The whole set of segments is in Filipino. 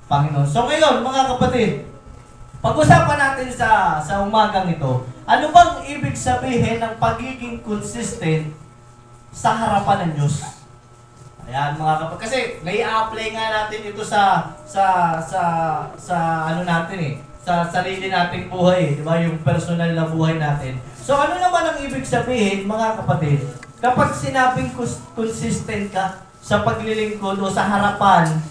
Panginoon. So ngayon, mga kapatid, pag-usapan natin sa umagang ito, ano bang ibig sabihin ng pagiging consistent sa harapan ng Diyos? Ayan mga kapatid, kasi nai-apply nga natin ito sa ano natin sa sarili nating buhay, di ba? Yung personal na buhay natin. So ano naman ang ibig sabihin, mga kapatid, kapag sinabing consistent ka sa paglilingkod o sa harapan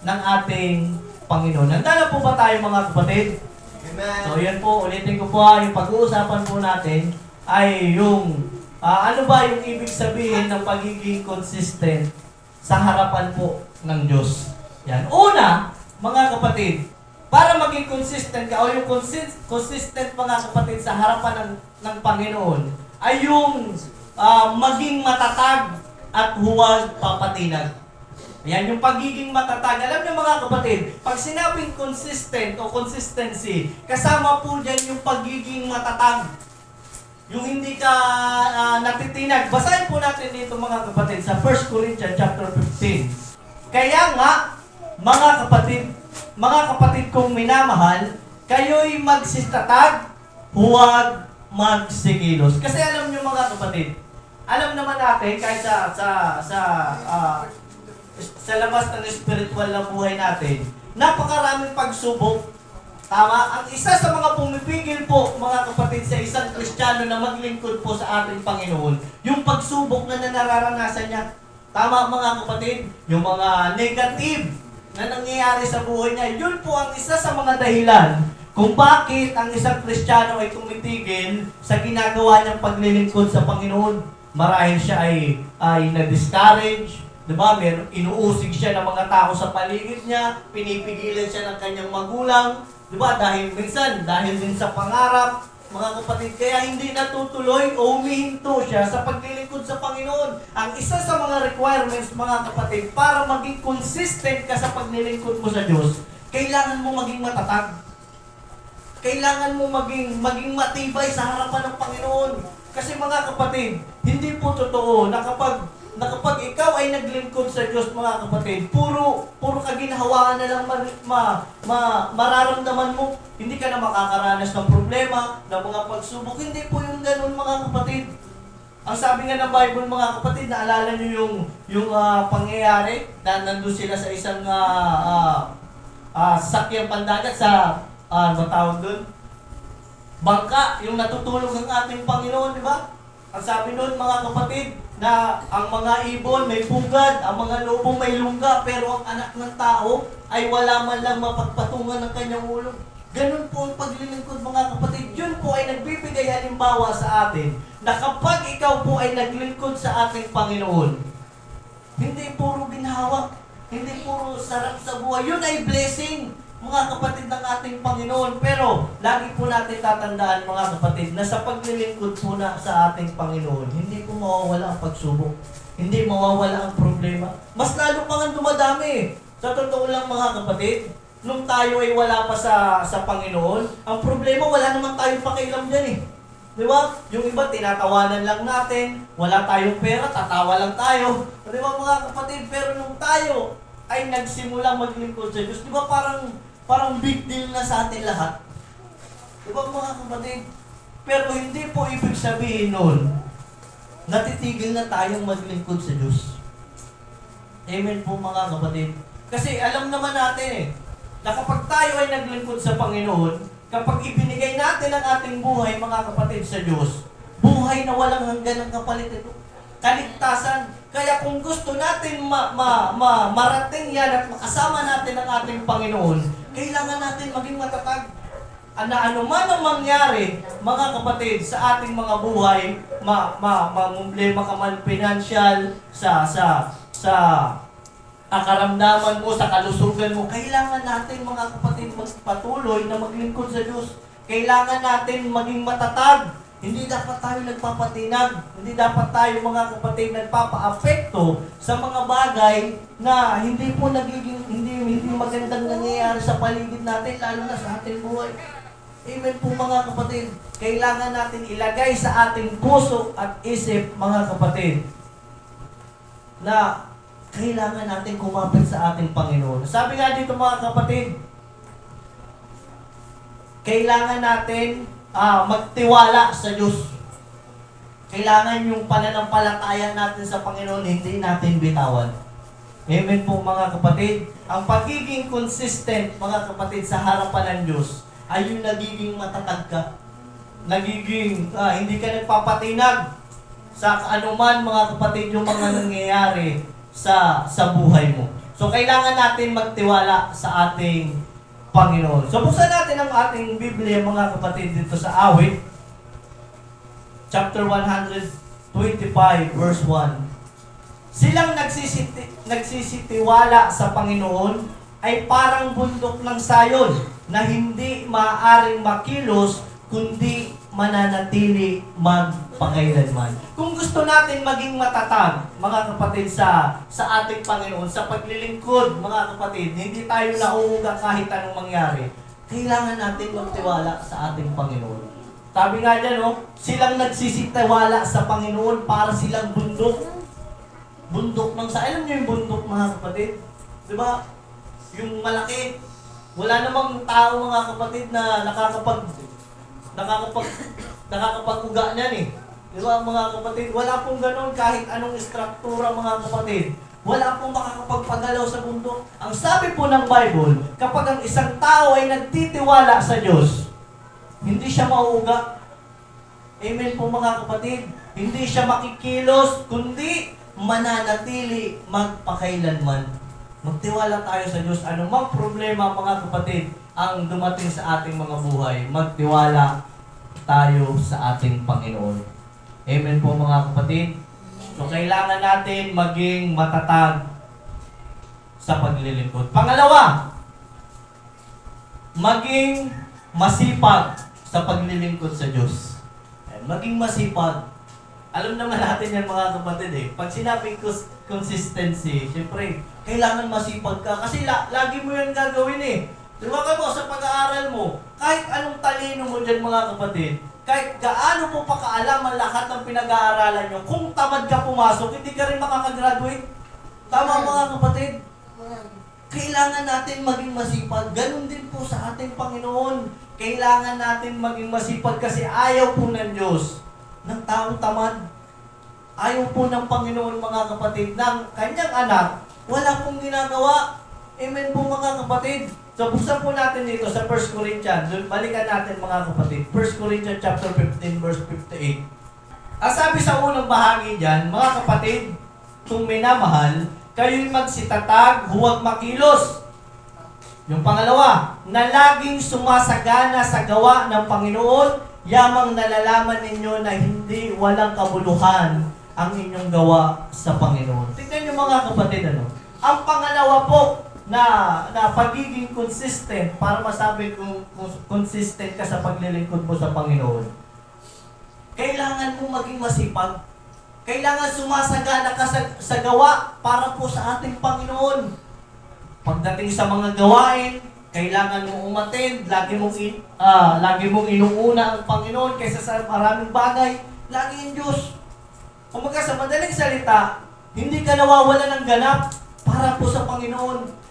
ng ating Panginoon? Handa na po ba tayo, mga kapatid? Amen. So yan po, ulitin ko po yung pag-uusapan po natin ay yung ano ba yung ibig sabihin ng pagiging consistent sa harapan po ng Diyos. Yan. Una, mga kapatid, para maging consistent ka o yung consistent mga kapatid sa harapan ng Panginoon ay yung maging matatag at huwag papatinag. Yan, yung pagiging matatag. Alam niyo mga kapatid, pag sinabing consistent o consistency, kasama po dyan yung pagiging matatag. Yung hindi ka natitinag. Basahin po natin dito mga kapatid sa 1 Corinthians chapter 15. Kaya nga, mga kapatid kong minamahal, kayo'y magsitatag, huwag magsikilos. Kasi alam niyo mga kapatid, alam naman natin kahit sa labas ng spiritual na buhay natin, napakaraming pagsubok. Tama? Ang isa sa mga pumipigil po, mga kapatid, sa isang Kristiyano na maglingkod po sa ating Panginoon, yung pagsubok na nararanasan niya. Tama mga kapatid? Yung mga negative na nangyayari sa buhay niya, yun po ang isa sa mga dahilan kung bakit ang isang Kristiyano ay tumitigil sa ginagawa niyang paglilingkod sa Panginoon. Marahil siya ay na-discourage, diba? Inuusig siya ng mga tao sa paligid niya, pinipigilan siya ng kanyang magulang, diba? Dahil din sa pangarap, mga kapatid, kaya hindi natutuloy o humihinto siya sa paglilingkod sa Panginoon. Ang isa sa mga requirements, mga kapatid, para maging consistent ka sa paglilingkod mo sa Diyos, kailangan mo maging matatag. Kailangan mo maging matibay sa harapan ng Panginoon. Kasi mga kapatid, hindi po totoo na kapag ikaw ay naglingkod sa Diyos, mga kapatid, puro kaginhawaan na lang mararamdaman mo. Hindi ka na makakaranas ng problema, ng mga pagsubok. Hindi po yung ganun, mga kapatid. Ang sabi nga ng Bible, mga kapatid, naalala nyo yung pangyayari na nandun sila sa isang sasakyang pandagat sa, ano tawag dun? Bangka, yung natutulog ng ating Panginoon, di ba? Ang sabi nun, mga kapatid, na ang mga ibon may pugad, ang mga lobo may lungga, pero ang anak ng tao ay wala man lang mapagpatungan ng kanyang ulo. Ganun po ang paglilingkod, mga kapatid. Yun po ay nagbibigay halimbawa sa atin na kapag ikaw po ay naglingkod sa ating Panginoon, hindi puro ginhawa, hindi puro sarap sa buhay. Yun ay blessing, mga kapatid ng ating Panginoon. Pero lagi po natin tatandaan, mga kapatid, na sa paglilingkod po na sa ating Panginoon, hindi po mawawala ang pagsubok. Hindi mawawala ang problema. Mas lalo pa nga dumadami. Sa totoo lang, mga kapatid, nung tayo ay wala pa sa Panginoon, ang problema, wala naman tayong pakialam dyan eh. Di ba? Yung iba, tinatawanan lang natin, wala tayong pera, tatawa lang tayo. Di ba, mga kapatid? Pero nung tayo ay nagsimulang maglingkod sa Diyos, di ba parang big deal na sa atin lahat? Di ba, mga kapatid? Pero hindi po ibig sabihin nun, natitigil na tayong maglingkod sa Diyos. Amen po, mga kapatid. Kasi alam naman natin na kapag tayo ay naglingkod sa Panginoon, kapag ibinigay natin ang ating buhay, mga kapatid, sa Diyos, buhay na walang hanggan ang kapalit ito. Kaligtasan. Kaya kung gusto natin marating yan at makasama natin ang ating Panginoon, kailangan natin maging matatag. Ano man ang mangyari, mga kapatid, sa ating mga buhay, problema ka man financial, sa karamdaman mo, sa kalusugan mo, kailangan natin, mga kapatid, magpatuloy na maglingkod sa Diyos. Kailangan natin maging matatag. Hindi dapat tayo nagpapatinag. Hindi dapat tayo, mga kapatid, nagpapa-apekto sa mga bagay na hindi po hindi magandang nangyayari sa paligid natin, lalo na sa ating buhay. Amen po, mga kapatid. Kailangan natin ilagay sa ating puso at isip, mga kapatid, na kailangan natin kumapit sa ating Panginoon. Sabi nga dito mga kapatid, kailangan natin magtiwala sa Diyos. Kailangan yung pananampalataya natin sa Panginoon, hindi natin bitawan. Amen po mga kapatid. Ang pagiging consistent, mga kapatid, sa harapan ng Diyos, ay yung nagiging matatag ka. Nagiging, hindi ka nagpapatinag sa anuman, mga kapatid, yung mga nangyayari sa buhay mo. So, kailangan natin magtiwala sa ating Panginoon. So, buksan natin ang ating Biblia, mga kapatid, dito sa Awit, chapter 125, verse 1. Silang nagsisitiwala sa Panginoon ay parang bundok ng sayon na hindi maaaring makilos kundi mananatili magpakailanman. Kung gusto natin maging matatag, mga kapatid, sa ating Panginoon, sa paglilingkod, mga kapatid, hindi tayo nauuga kahit anong mangyari, kailangan natin magtiwala sa ating Panginoon. Sabi nga dyan, silang nagsisitiwala sa Panginoon para silang bundok. Bundok ng sayon. Alam niyo yung bundok, mga kapatid? Diba? Yung malaki. Wala namang tao, mga kapatid, na nakakapag-uga niyan eh. Di ba, mga kapatid? Wala pong ganun kahit anong istruktura, mga kapatid. Wala pong makakapagpagalaw sa bundok. Ang sabi po ng Bible, kapag ang isang tao ay nagtitiwala sa Diyos, hindi siya mauuga. Amen po mga kapatid. Hindi siya makikilos, kundi mananatili magpakailanman. Magtiwala tayo sa Diyos. Anumang problema, mga kapatid, ang dumating sa ating mga buhay, magtiwala tayo sa ating Panginoon. Amen po mga kapatid. So, kailangan natin maging matatag sa paglilingkod. Pangalawa, maging masipag sa paglilingkod sa Diyos. Maging masipag. Alam naman natin yan mga kapatid eh. Pag sinabing consistency, siyempre, kailangan masipag ka. Kasi lagi mo yan gagawin eh. Diba ka mo, sa pag-aaral mo, kahit anong talino mo dyan mga kapatid, kahit gaano mo pa kaalaman lahat ng pinag-aaralan nyo, kung tamad ka pumasok, hindi ka rin makakagraduate. Tama mga kapatid? Kailangan natin maging masipag. Ganun din po sa ating Panginoon. Kailangan natin maging masipag kasi ayaw po ng Diyos ng taong tamad. Ayaw po ng Panginoon, mga kapatid, ng kanyang anak, wala pong ginagawa. Amen po mga kapatid. So buksan po natin dito sa 1 Corinthians. Balikan natin mga kapatid. 1 Corinthians chapter 15 verse 58. Ang sabi sa unang bahagi dyan, mga kapatid, kung minamahal, kayo'y magsitatag, huwag makilos. Yung pangalawa, na laging sumasagana sa gawa ng Panginoon, yamang nalalaman ninyo na hindi walang kabuluhan ang inyong gawa sa Panginoon. Tingnan niyo mga kapatid, ang pangalawa po na pagiging consistent, para masabi kung consistent ka sa paglilingkod mo sa Panginoon, kailangan mo maging masipag. Kailangan sumasagana ka sa gawa para po sa ating Panginoon. Pagdating sa mga gawain, kailangan mo umattend, lagi mong inuuna ang Panginoon kaysa sa maraming bagay, lagi ang Diyos. Kumbaga sa madaling salita, hindi ka nawawala ng ganap para po sa Panginoon.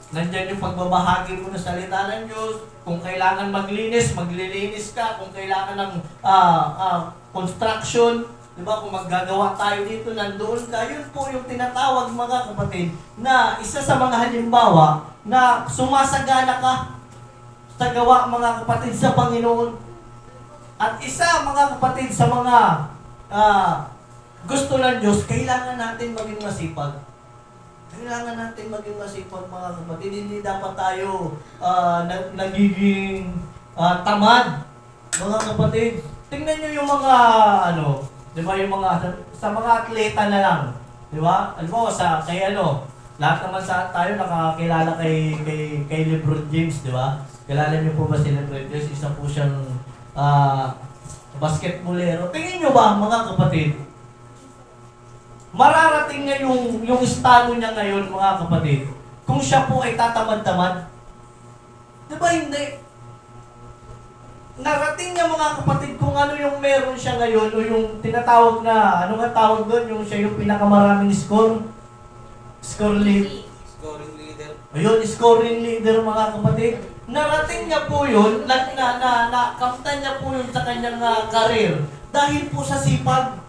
Nandiyan yung pagbabahagi mo ng salita ng Diyos. Kung kailangan maglinis, maglilinis ka. Kung kailangan ng construction, di ba? Kung maggagawa tayo dito, nandoon ka. Yun po yung tinatawag, mga kapatid, na isa sa mga halimbawa na sumasagana ka sa gawa, mga kapatid, sa Panginoon. At isa, mga kapatid, sa mga gusto ng Diyos, kailangan natin maging masipag. Kailangan natin maging masipag, mga kapatid. Hindi dapat tayo nagiging tamad, mga kapatid. Tingnan nyo yung mga, di ba, yung mga, sa mga atleta na lang. Di ba? Alam mo, lahat naman tayo nakakilala kay LeBron James, di ba? Kilala niyo po ba si LeBron James? Isa po siyang basketballero. Tingin nyo ba, mga kapatid, mararating niya yung estado niya ngayon, mga kapatid, kung siya po ay tatamad-tamad? Di ba hindi? Narating niya, mga kapatid, kung ano yung meron siya ngayon, o yung tinatawag na, ano nga tawag doon, yung siya yung pinakamaraming score. Scoring leader. Ayun, scoring leader mga kapatid. Narating niya po yun, nakamtan niya po yun sa kanyang career. Dahil po sa sipag.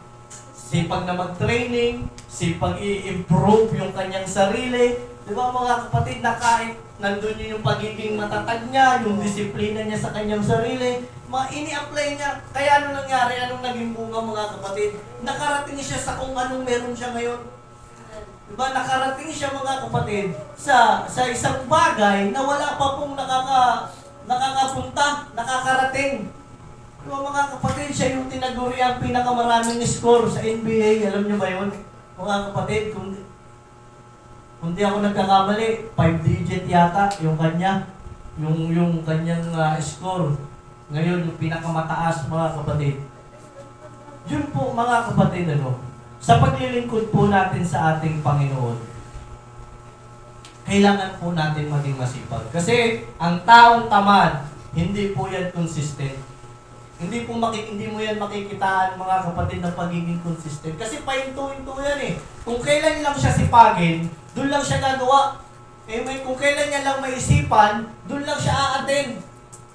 Sipag na mag-training, sipag i-improve yung kanyang sarili. Di ba mga kapatid, na kahit nandun yun yung pagiging matatag niya, yung disiplina niya sa kanyang sarili, ini-apply niya. Kaya ano nangyari, anong naging bunga mga kapatid? Nakarating siya sa kung anong meron siya ngayon. Diba, nakarating siya mga kapatid sa isang bagay na wala pa pong nakakapunta, nakakarating. Diba mga kapatid, siya yung tinaguri ang pinakamaraming score sa NBA. Alam niyo ba yun? Mga kapatid, kung di ako nagkakamali, 5-digit yata yung kanya. Yung kanyang score. Ngayon, yung pinakamataas mga kapatid. Yun po mga kapatid, sa paglilingkod po natin sa ating Panginoon, kailangan po natin maging masipag. Kasi ang taong tamad, hindi po yan consistent. Hindi mo yan makikitaan mga kapatid ng pagiging consistent. Kasi pahinto-hinto yan eh. Kung kailan lang siya sipagin, doon lang siya gagawa. Amen. Kung kailan niya lang maisipan, doon lang siya a-attend.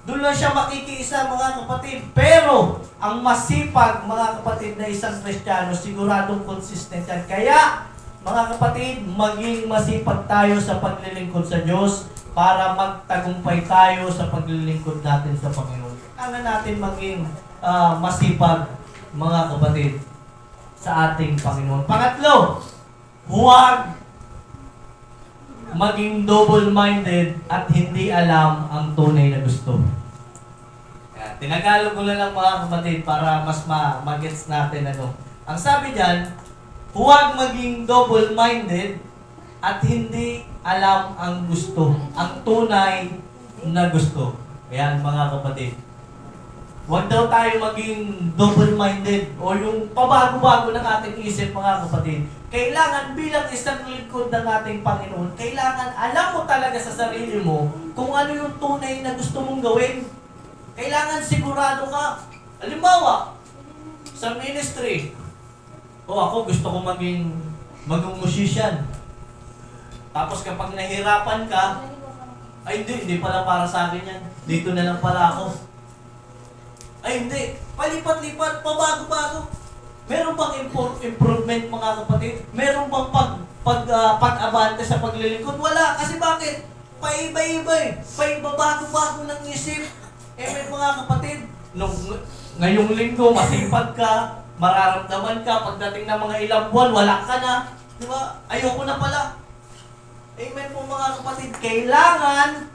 Doon lang siya makikiisa mga kapatid. Pero, ang masipag mga kapatid na isang Kristiyano, siguradong consistent yan. Kaya, mga kapatid, maging masipag tayo sa paglilingkod sa Diyos para magtagumpay tayo sa paglilingkod natin sa Panginoon. Kailangan natin maging masipag mga kapatid sa ating Panginoon. Pangatlo, huwag maging double-minded at hindi alam ang tunay na gusto. Yan. Tinagalog ko na lang mga kapatid para mas magets natin Ang sabi diyan, huwag maging double-minded at hindi alam ang gusto, ang tunay na gusto. Ayan mga kapatid. Huwag daw tayo maging double-minded o yung pabago-bago ng ating isip mga kapatid. Kailangan bilang isang lingkod ng ating Panginoon, kailangan alam mo talaga sa sarili mo kung ano yung tunay na gusto mong gawin. Kailangan sigurado ka. Halimbawa, sa ministry, ako gusto ko maging musician. Tapos kapag nahirapan ka, ay hindi pala para sa akin yan. Dito na lang pala ako. Ay hindi, palipat-lipat, pabago-bago. Meron bang improvement mga kapatid? Meron bang pag-abante sa paglilingkod? Wala, kasi bakit? Paiba-iba paiba-bago-bago ng isip. May mga kapatid, ngayong linggo, masipag ka, mararamdaman ka, pagdating ng mga ilang buwan, wala ka na. Di ba? Ayoko na pala. Amen po mga kapatid, kailangan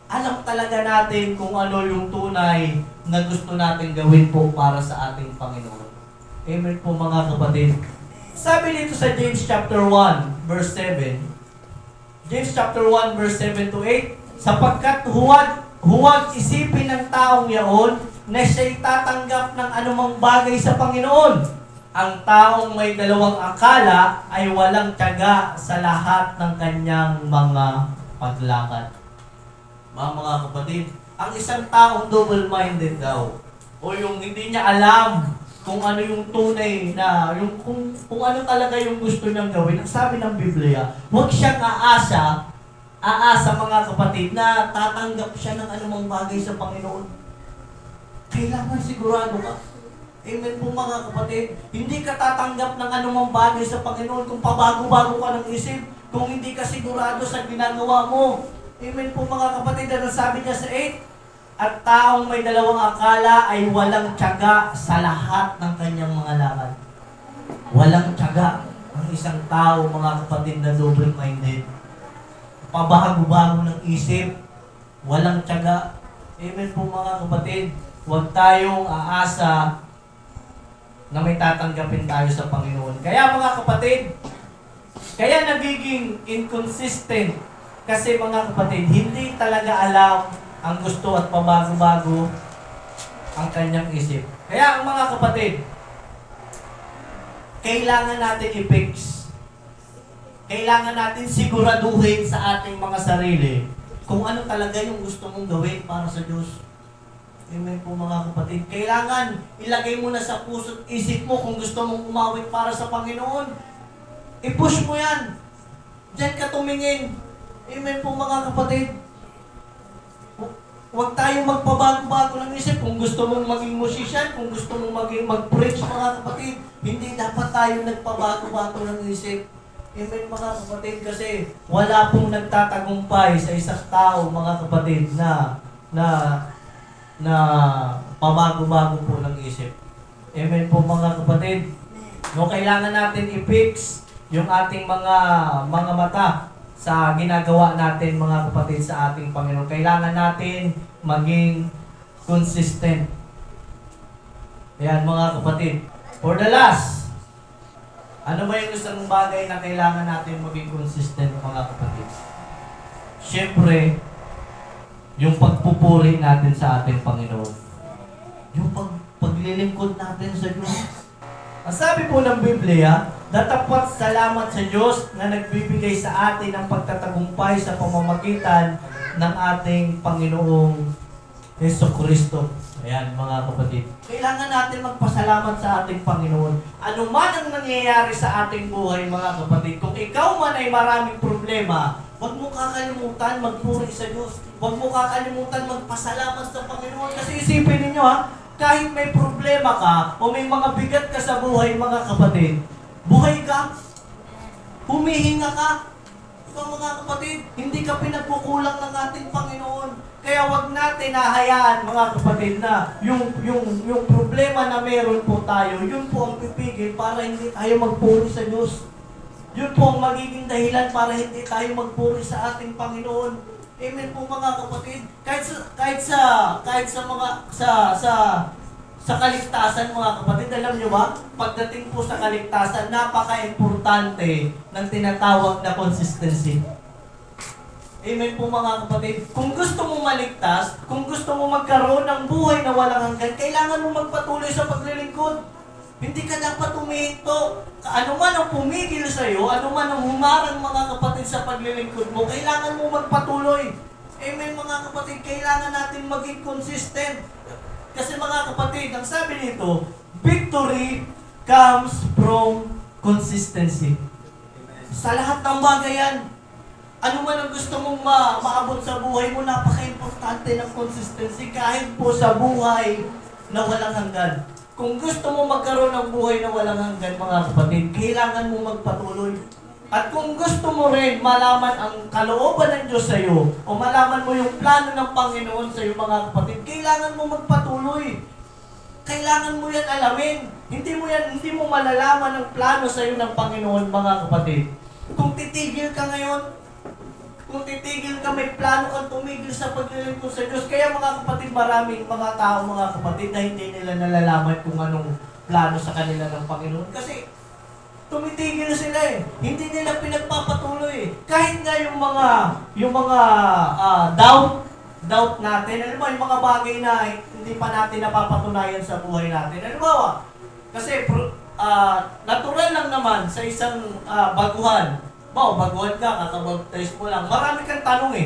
alam talaga natin kung ano yung tunay na gusto natin gawin po para sa ating Panginoon. Amen po mga kapatid. Sabi dito sa James chapter 1 verse 7. James chapter 1 verse 7 to 8. Sapagkat huwag isipin ng taong yaon na siya'y tatanggap ng anumang bagay sa Panginoon. Ang taong may dalawang akala ay walang tiyaga sa lahat ng kanyang mga paglakad. Mga kapatid, ang isang taong double-minded daw, o yung hindi niya alam kung ano yung tunay na, kung ano talaga yung gusto niyang gawin, ang sabi ng Biblia, huwag siyang aasa mga kapatid, na tatanggap siya ng anumang bagay sa Panginoon. Kailangan sigurado ka. Amen po mga kapatid. Hindi ka tatanggap ng anumang bagay sa Panginoon kung pabago-bago ka ng isip, kung hindi ka sigurado sa ginagawa mo. Amen po mga kapatid. At sabi niya sa 8, at taong may dalawang akala ay walang tiyaga sa lahat ng kanyang mga lakad. Walang tiyaga ang isang tao mga kapatid na double-minded. Pabago-bago ng isip, walang tiyaga. Amen po mga kapatid. Huwag tayong aasa na may tatanggapin tayo sa Panginoon. Kaya mga kapatid, kaya nagiging inconsistent kasi mga kapatid, hindi talaga alam ang gusto at pabago-bago ang kanyang isip. Kaya ang mga kapatid, kailangan natin i-fix. Kailangan natin siguraduhin sa ating mga sarili kung ano talaga yung gusto mong gawin para sa Diyos. Amen po mga kapatid. Kailangan ilagay mo na sa puso't isip mo kung gusto mong umawit para sa Panginoon. I-push mo yan. Diyan ka tumingin. Amen po mga kapatid. Huwag tayo magpabago-bago ng isip. Kung gusto mong maging musician, kung gusto mong maging mag-preach mga kapatid, hindi dapat tayo nagpabago-bago ng isip. Amen mga kapatid, kasi wala pong nagtatagumpay sa isang tao mga kapatid na pabago-bago po ng isip. Amen po mga kapatid. No, kailangan natin i-fix yung ating mga mata sa ginagawa natin mga kapatid sa ating Panginoon. Kailangan natin maging consistent. Ayan mga kapatid. For the last, ano ba yung isang bagay na kailangan natin maging consistent mga kapatid? Siyempre, yung pagpupuri natin sa ating Panginoon. Yung paglilingkod natin sa Diyos. Ang sabi po ng Biblia, datapat salamat sa Diyos na nagbibigay sa atin ng pagtatagumpay sa pamamagitan ng ating Panginoong Jesucristo. Ayan mga kapatid. Kailangan natin magpasalamat sa ating Panginoon. Ano man ang nangyayari sa ating buhay mga kapatid, kung ikaw man ay maraming problema, huwag mo kakalimutan magpuri sa Diyos. Huwag mo kakalimutan magpasalamat sa Panginoon. Kasi isipin ninyo kahit may problema ka o may mga bigat ka sa buhay mga kapatid, buhay ka, humihinga ka, mga kapatid, hindi ka pinagkukulang ng ating Panginoon. Kaya wag natin hahayaan mga kapatid na yung problema na meron po tayo, yun po ang pipigil para hindi tayo magpuri sa Diyos. Yun po ang magiging dahilan para hindi tayo magpuri sa ating Panginoon. Amen po mga kapatid. Kahit sa kaligtasan mga kapatid, alam nyo ba? Pagdating po sa kaligtasan, napaka-importante ng tinatawag na consistency. Amen po mga kapatid. Kung gusto mo maligtas, kung gusto mo magkaroon ng buhay na walang hanggan, kailangan mo magpatuloy sa paglilingkod. Hindi ka dapat humihinto. Ano man ang pumigil sa iyo, ano man ang humarang mga kapatid sa paglilingkod mo, kailangan mo magpatuloy. Amen mga kapatid, kailangan natin maging consistent. Kasi mga kapatid, ang sabi dito, victory comes from consistency. Sa lahat ng bagay yan, ano man ang gusto mong maabot sa buhay mo, napaka-importante ng consistency kahit po sa buhay na walang hanggan. Kung gusto mo magkaroon ng buhay na walang hanggan mga kapatid, kailangan mo magpatuloy. At kung gusto mo rin malaman ang kalooban ng Diyos sa iyo o malaman mo yung plano ng Panginoon sa iyo mga kapatid, kailangan mo magpatuloy. Kailangan mo yan alamin. Hindi mo malalaman ang plano sa iyo ng Panginoon mga kapatid. Kung titigil ka ngayon, kung titigil ka, may plano kang tumigil sa paglilingkod sa Diyos. Kaya mga kapatid, maraming mga tao, mga kapatid, na hindi nila nalalaman kung anong plano sa kanila ng Panginoon. Kasi tumitigil sila Hindi nila pinagpapatuloy Kahit nga yung mga doubt natin, alam mo, yung mga bagay na hindi pa natin napapatunayan sa buhay natin. Alam mo, kasi natural lang naman sa isang baguhan. Baguhan ka, kakabaptize mo lang. Marami kang tanong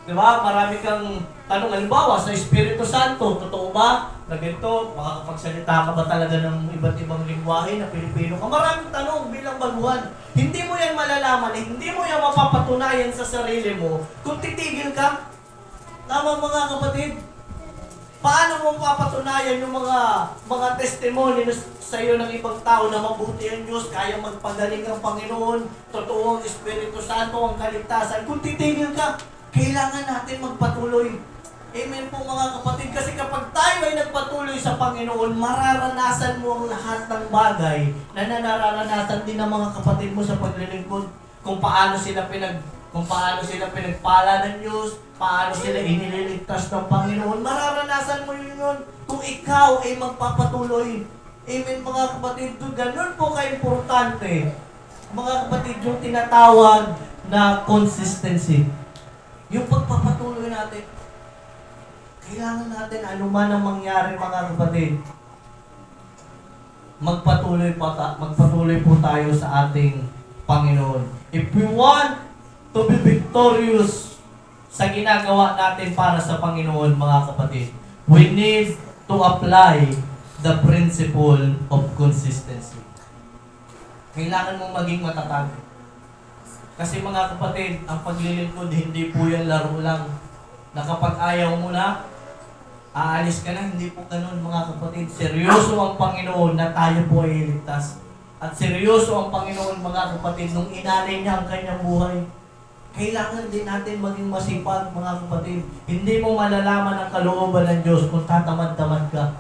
Di ba? Marami kang tanong. Halimbawa, sa Espiritu Santo, totoo ba na ganito? Makakapagsalita ka ba talaga ng iba't ibang lingwahe na Pilipino ka? Maraming tanong bilang baguhan. Hindi mo yan malalaman, hindi mo yan mapapatunayan sa sarili mo kung titigil ka. Tama mga kapatid? Paano mo mapapatunayan yung mga testimony sa iyo ng ibang tao na mabuti ang Diyos, kaya magpagaling ang Panginoon, totoo ang Espiritu Santo, ang kaligtasan? Kung titigil ka, kailangan natin magpatuloy. Amen po mga kapatid, kasi kapag tayo ay nagpatuloy sa Panginoon, mararanasan mo ang lahat ng bagay na nararanasan din ng mga kapatid mo sa paglilingkod. Kung paano sila pinagpala ng Diyos, paano sila inililigtas ng Panginoon, mararanasan mo yun kung ikaw ay magpapatuloy. Amen mga kapatid, ganun po ka-importante. Mga kapatid, yung tinatawag na consistency. Yung pagpapatuloy natin. Kailangan natin, ano man ang mangyari mga kapatid, magpatuloy po tayo sa ating Panginoon. If we want to be victorious sa ginagawa natin para sa Panginoon, mga kapatid, we need to apply the principle of consistency. Kailangan mong maging matatag. Kasi mga kapatid, ang paglilingkod hindi po yan laro lang. Na kapag ayaw mo na, aalis ka na, hindi po ganun mga kapatid. Seryoso ang Panginoon na tayo po ay iligtas. At seryoso ang Panginoon mga kapatid nung inalay niya ang kanyang buhay. Kailangan din natin maging masipag mga kapatid. Hindi mo malalaman ang kalooban ng Diyos kung tatamad-tamad ka.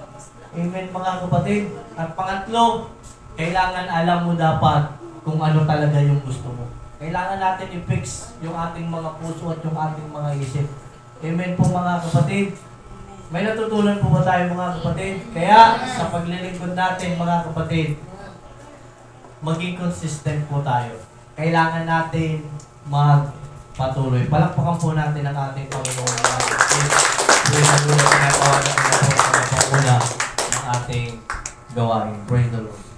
Amen mga kapatid. At pangatlo, kailangan alam mo dapat kung ano talaga yung gusto mo. Kailangan natin i-fix yung ating mga puso at yung ating mga isip. Amen po mga kapatid. May natutunan po ba tayo mga kapatid? Kaya sa paglilingkod natin mga kapatid, maging consistent po tayo. Kailangan natin magpatuloy. Palakpakan po natin ang ating Panginoon mga kapatid. Praise the Lord. Pinatawanan ko na po sa panguna ng ating gawain. Praise the Lord.